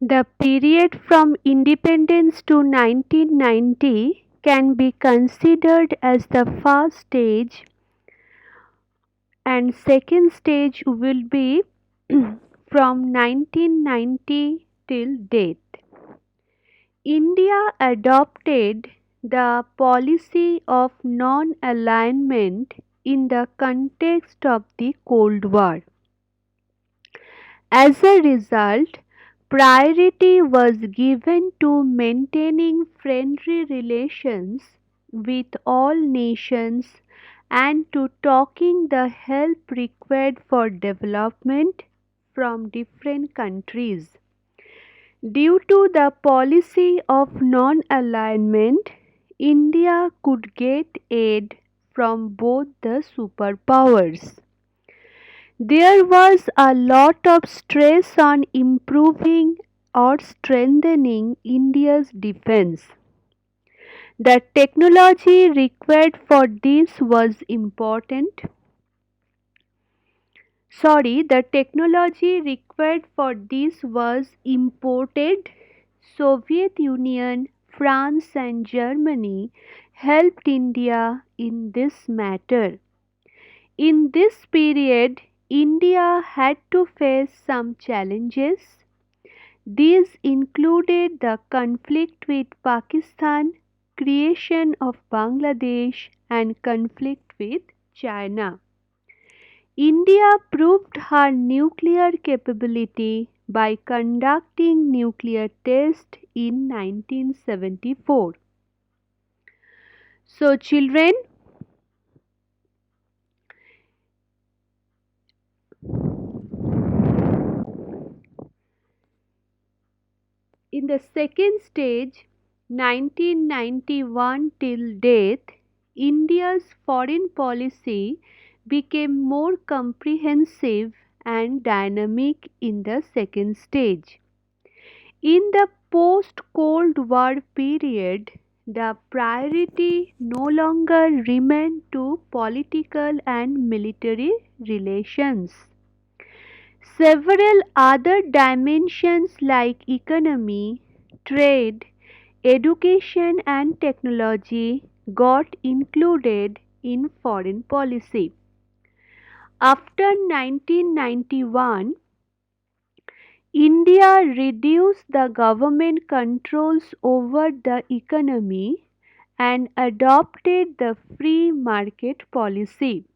The period from independence to 1990 can be considered as the first stage, and second stage will be from 1990 till date. India adopted the policy of non-alignment in the context of the Cold War. As a result, priority was given to maintaining friendly relations with all nations and to taking the help required for development from different countries. Due to the policy of non alignment, India could get aid from both the superpowers. There was a lot of stress on improving or strengthening India's defense. The technology required for this was important. The technology required for this was imported. Soviet Union, France and Germany helped India in this matter. In this period, India had to face some challenges. These included the conflict with Pakistan, creation of Bangladesh, and conflict with China. India proved her nuclear capability by conducting nuclear tests in 1974. So, children, in the second stage, 1991 till date, India's foreign policy became more comprehensive and dynamic in the second stage. In the post Cold War period, the priority no longer remained to political and military relations. Several other dimensions like economy, trade, education, and technology got included in foreign policy. After 1991, India reduced the government controls over the economy and adopted the free market policy.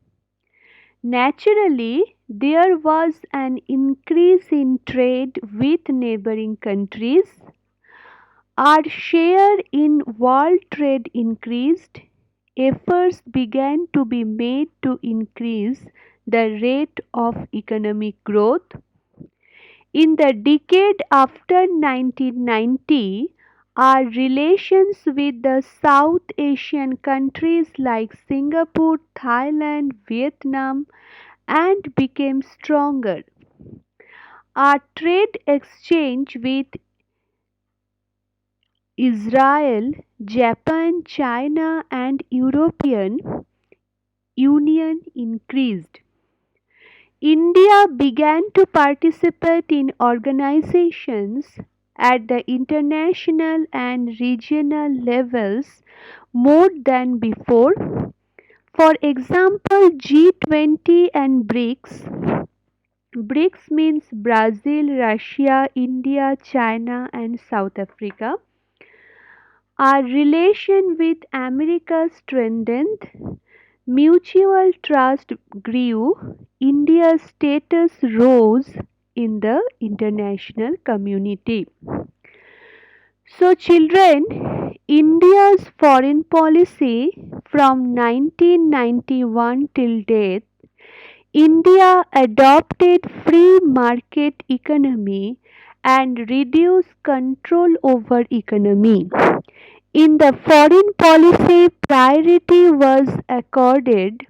Naturally, there was an increase in trade with neighboring countries. Our share in world trade increased. Efforts began to be made to increase the rate of economic growth. In the decade after 1990, our relations with the South Asian countries like Singapore, Thailand, Vietnam, and became stronger. Our trade exchange with Israel, Japan, China, and European Union increased. India began to participate in organizations at the international and regional levels more than before. For example, G20 and BRICS. BRICS means Brazil, Russia, India, China, and South Africa. Our relation with America strengthened, mutual trust grew, India's status rose in the international community. So, children, India's foreign policy from 1991 till date, India adopted free market economy and reduced control over economy. In the foreign policy, priority was accorded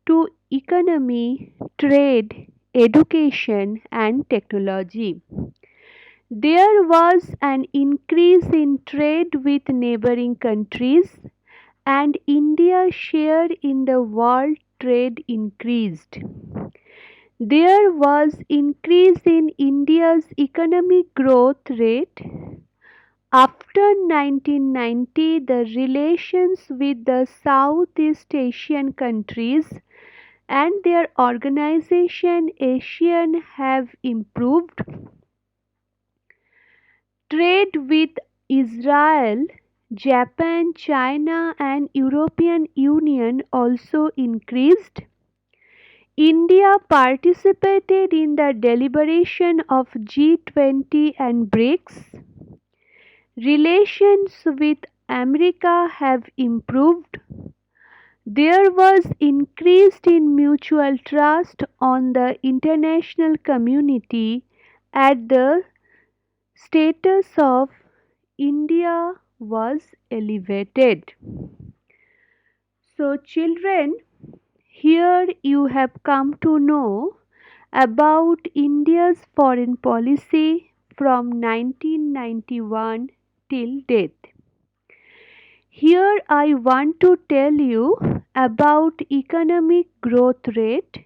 to economy, trade, education, and technology. There was an increase in trade with neighboring countries, and India's share in the world trade increased. There was increase in India's economic growth rate. After 1990, the relations with the Southeast Asian countries and their organization ASEAN have improved. Trade with Israel, Japan, China and European Union also increased. India participated in the deliberation of G20 and BRICS. Relations with America have improved. There was increased in mutual trust on the international community at the status of India was elevated. So children, here you have come to know about India's foreign policy from 1991 till date. Here I want to tell you about economic growth rate.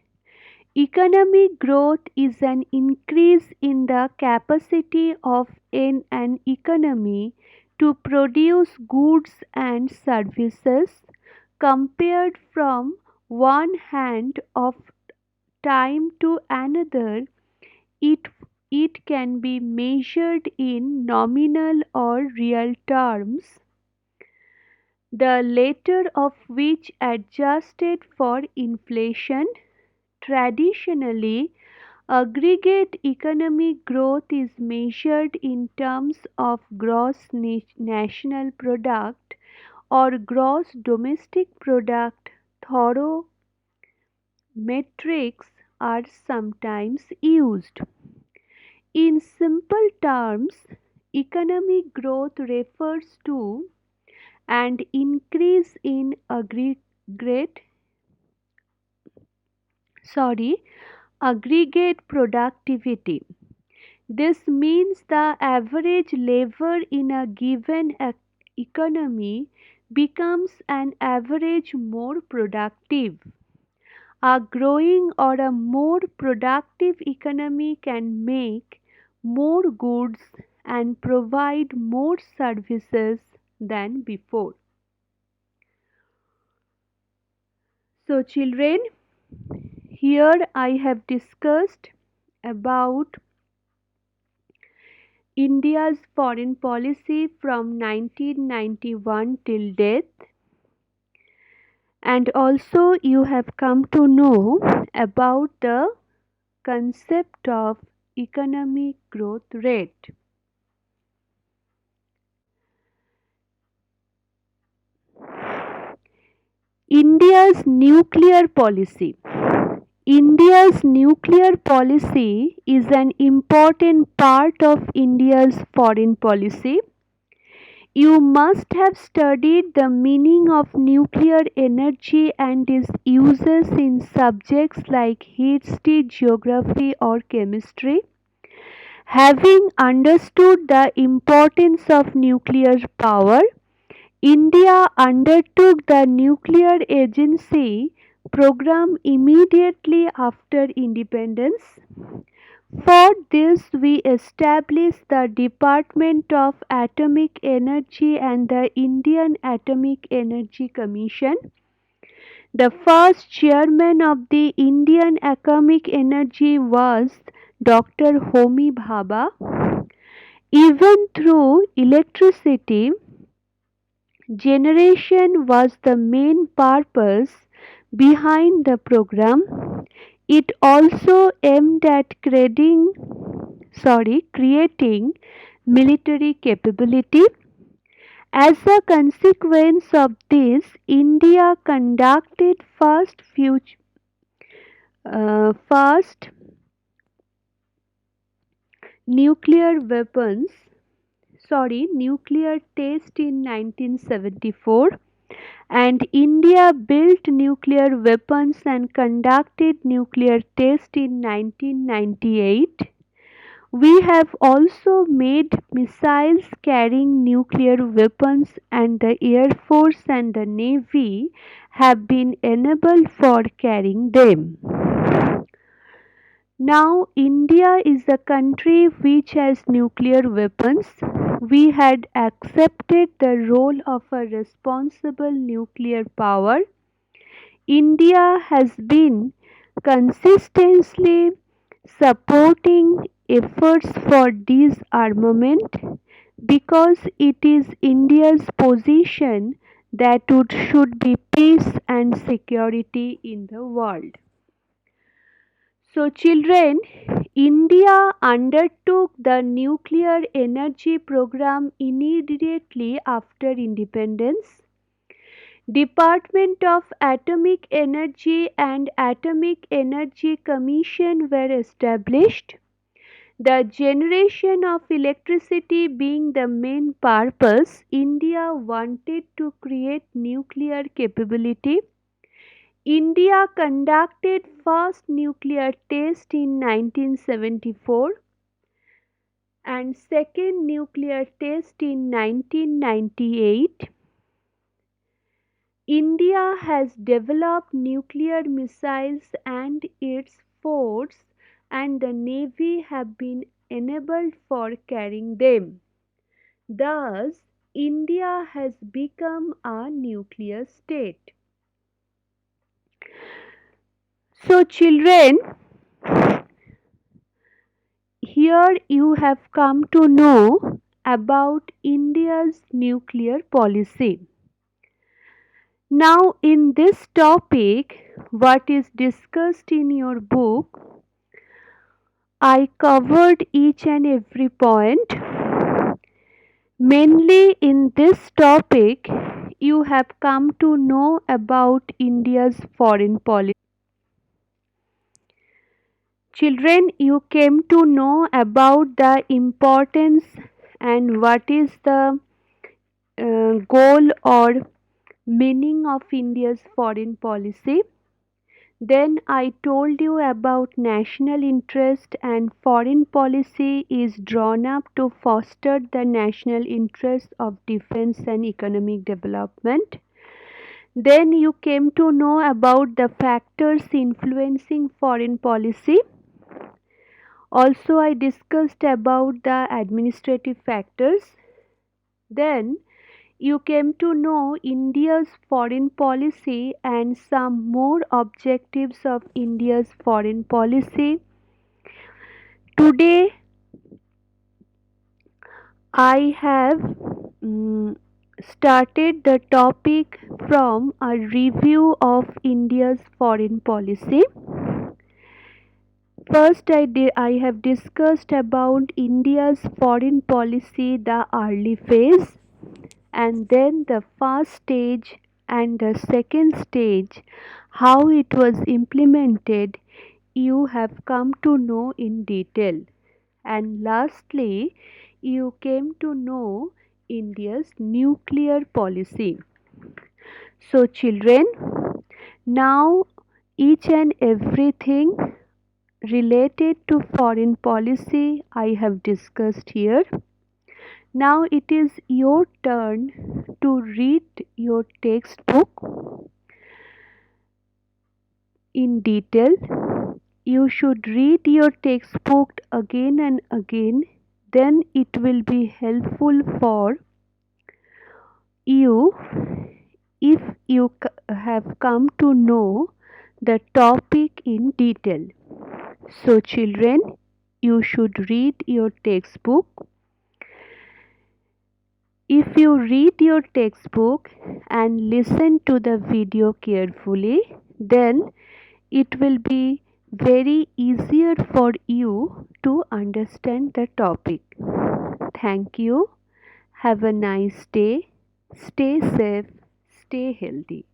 Economic growth is an increase in the capacity of an economy to produce goods and services compared from one hand of time to another. It, it can be measured in nominal or real terms, the latter of which adjusted for inflation. Traditionally, aggregate economic growth is measured in terms of gross national product or gross domestic product. Thorough metrics are sometimes used. In simple terms, economic growth refers to an increase in sorry, aggregate productivity. This means the average labor in a given economy becomes an average more productive. A growing or a more productive economy can make more goods and provide more services than before. So, children, here I have discussed about India's foreign policy from 1991 till death, and also you have come to know about the concept of economic growth rate. India's nuclear policy. India's nuclear policy is an important part of India's foreign policy. You must have studied the meaning of nuclear energy and its uses in subjects like history, geography, or chemistry. Having understood the importance of nuclear power, India undertook the nuclear agency program immediately after independence. For this, we established the Department of Atomic Energy and the Indian Atomic Energy Commission. The first chairman of the Indian Atomic Energy was Dr. Homi Bhabha. Even through electricity generation was the main purpose behind the program. It also aimed at creating military capability. As a consequence of this, India conducted first nuclear weapons nuclear test in 1974, and India built nuclear weapons and conducted nuclear tests in 1998. We have also made missiles carrying nuclear weapons, and the Air Force and the Navy have been enabled for carrying them. Now, India is a country which has nuclear weapons. We had accepted the role of a responsible nuclear power. India has been consistently supporting efforts for disarmament because it is India's position that it should be peace and security in the world. So, children, India undertook the nuclear energy program immediately after independence. Department of Atomic Energy and Atomic Energy Commission were established. The generation of electricity being the main purpose, India wanted to create nuclear capability. India conducted first nuclear test in 1974 and second nuclear test in 1998. India has developed nuclear missiles and its force and the navy have been enabled for carrying them. Thus, India has become a nuclear state. So, children, here you have come to know about India's nuclear policy. Now, in this topic, what is discussed in your book, I covered each and every point. Mainly in this topic, you have come to know about India's foreign policy. Children, you came to know about the importance and what is the goal or meaning of India's foreign policy. Then I told you about national interest and foreign policy is drawn up to foster the national interest of defense and economic development. Then you came to know about the factors influencing foreign policy. Also, I discussed about the administrative factors. Then you came to know India's foreign policy and some more objectives of India's foreign policy. Today, I have started the topic from a review of India's foreign policy. First, I have discussed about India's foreign policy, the early phase, and then the first stage and the second stage, how it was implemented, you have come to know in detail. And lastly, you came to know India's nuclear policy. So, children, now each and everything related to foreign policy I have discussed here. Now it is your turn to read your textbook in detail. You should read your textbook again and again, then it will be helpful for you if you have come to know the topic in detail. So, children, you should read your textbook. If you read your textbook and listen to the video carefully, then it will be very easier for you to understand the topic. Thank you. Have a nice day. Stay safe. Stay healthy.